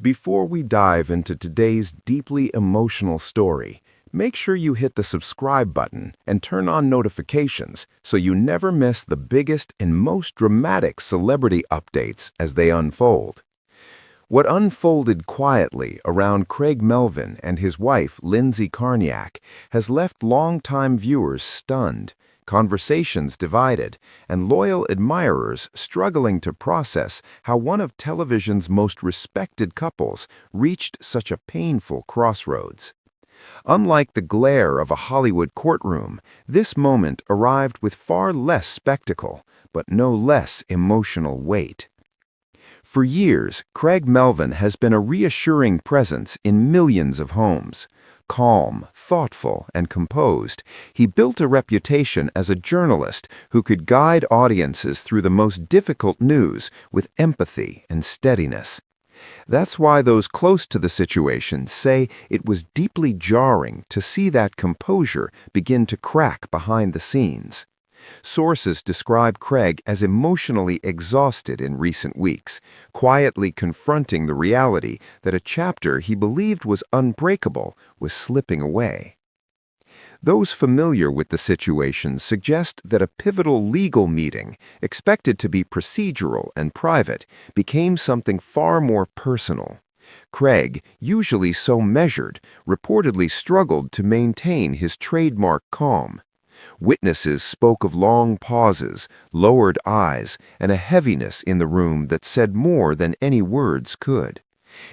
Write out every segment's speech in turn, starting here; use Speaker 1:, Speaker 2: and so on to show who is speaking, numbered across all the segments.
Speaker 1: Before we dive into today's deeply emotional story, make sure you hit the subscribe button and turn on notifications so you never miss the biggest and most dramatic celebrity updates as they unfold. What unfolded quietly around Craig Melvin and his wife, Lindsay Carniak, has left longtime viewers stunned, conversations divided, and loyal admirers struggling to process how one of television's most respected couples reached such a painful crossroads. Unlike the glare of a Hollywood courtroom, this moment arrived with far less spectacle, but no less emotional weight. For years, Craig Melvin has been a reassuring presence in millions of homes. Calm, thoughtful, and composed, he built a reputation as a journalist who could guide audiences through the most difficult news with empathy and steadiness. That's why those close to the situation say it was deeply jarring to see that composure begin to crack behind the scenes. Sources describe Craig as emotionally exhausted in recent weeks, quietly confronting the reality that a chapter he believed was unbreakable was slipping away. Those familiar with the situation suggest that a pivotal legal meeting, expected to be procedural and private, became something far more personal. Craig, usually so measured, reportedly struggled to maintain his trademark calm. Witnesses spoke of long pauses, lowered eyes, and a heaviness in the room that said more than any words could.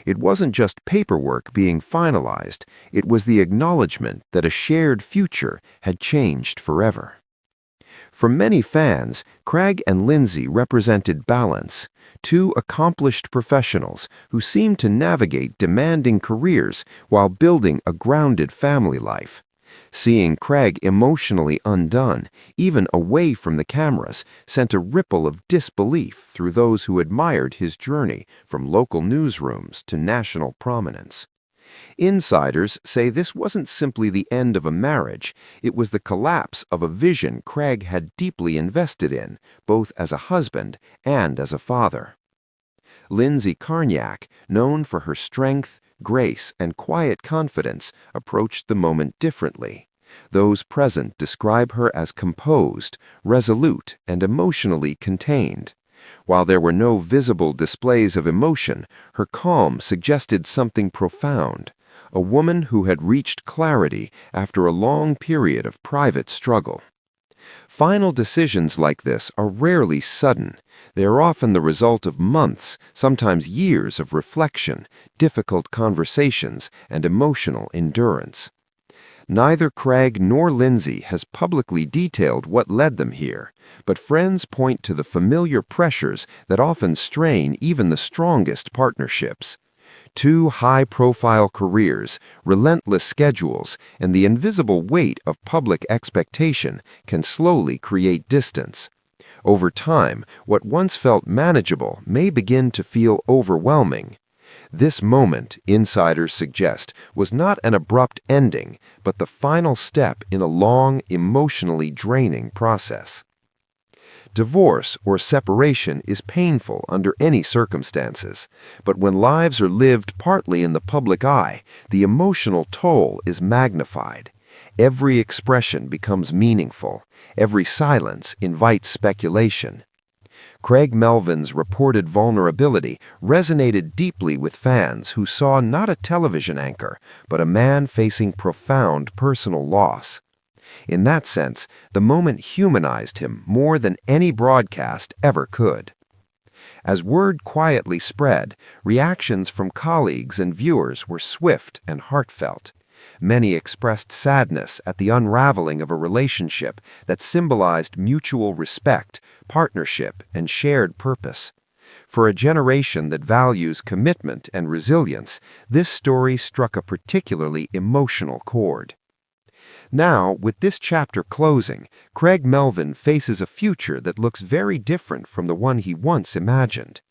Speaker 1: It wasn't just paperwork being finalized, it was the acknowledgement that a shared future had changed forever. For many fans, Craig and Lindsay represented balance, two accomplished professionals who seemed to navigate demanding careers while building a grounded family life. Seeing Craig emotionally undone, even away from the cameras, sent a ripple of disbelief through those who admired his journey from local newsrooms to national prominence. Insiders say this wasn't simply the end of a marriage, it was the collapse of a vision Craig had deeply invested in, both as a husband and as a father. Lindsay Carniak, known for her strength, grace, and quiet confidence, approached the moment differently. Those present describe her as composed, resolute, and emotionally contained. While there were no visible displays of emotion, her calm suggested something profound, a woman who had reached clarity after a long period of private struggle. Final decisions like this are rarely sudden. They are often the result of months, sometimes years of reflection, difficult conversations, and emotional endurance. Neither Craig nor Lindsay has publicly detailed what led them here, but friends point to the familiar pressures that often strain even the strongest partnerships. Two high-profile careers, relentless schedules, and the invisible weight of public expectation can slowly create distance. Over time, what once felt manageable may begin to feel overwhelming. This moment, insiders suggest, was not an abrupt ending, but the final step in a long, emotionally draining process. Divorce or separation is painful under any circumstances, but when lives are lived partly in the public eye, the emotional toll is magnified. Every expression becomes meaningful. Every silence invites speculation. Craig Melvin's reported vulnerability resonated deeply with fans who saw not a television anchor, but a man facing profound personal loss. In that sense, the moment humanized him more than any broadcast ever could. As word quietly spread, reactions from colleagues and viewers were swift and heartfelt. Many expressed sadness at the unraveling of a relationship that symbolized mutual respect, partnership, and shared purpose. For a generation that values commitment and resilience, this story struck a particularly emotional chord. Now, with this chapter closing, Craig Melvin faces a future that looks very different from the one he once imagined.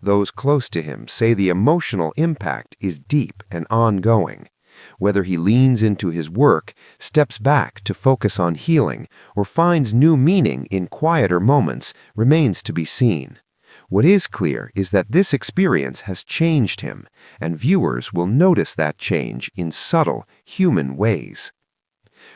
Speaker 1: Those close to him say the emotional impact is deep and ongoing. Whether he leans into his work, steps back to focus on healing, or finds new meaning in quieter moments remains to be seen.
Speaker 2: What is clear is that this experience has changed him, and viewers will notice that change in subtle, human ways.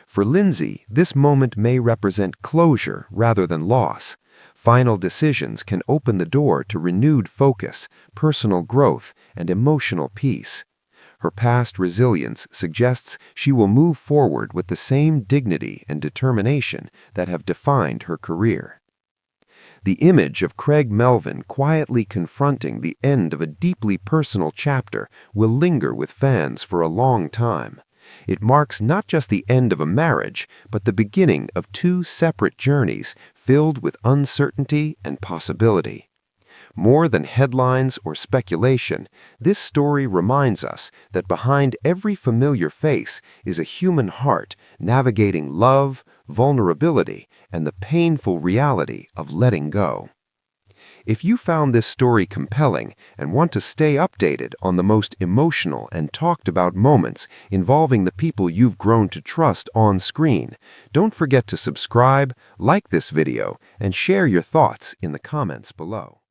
Speaker 2: For Lindsay, this moment may represent closure rather than loss. Final decisions can open the door to renewed focus, personal growth, and emotional peace. Her past resilience suggests she will move forward with the same dignity and determination that have defined her career. The image of Craig Melvin quietly confronting the end of a deeply personal chapter will linger with fans for a long time. It marks not just the end of a marriage, but the beginning of two separate journeys filled with uncertainty and possibility. More than headlines or speculation, this story reminds us that behind every familiar face is a human heart navigating love, vulnerability, and the painful reality of letting go. If you found this story compelling and want to stay updated on the most emotional and talked about moments involving the people you've grown to trust on screen, don't forget to subscribe, like this video, and share your thoughts in the comments below.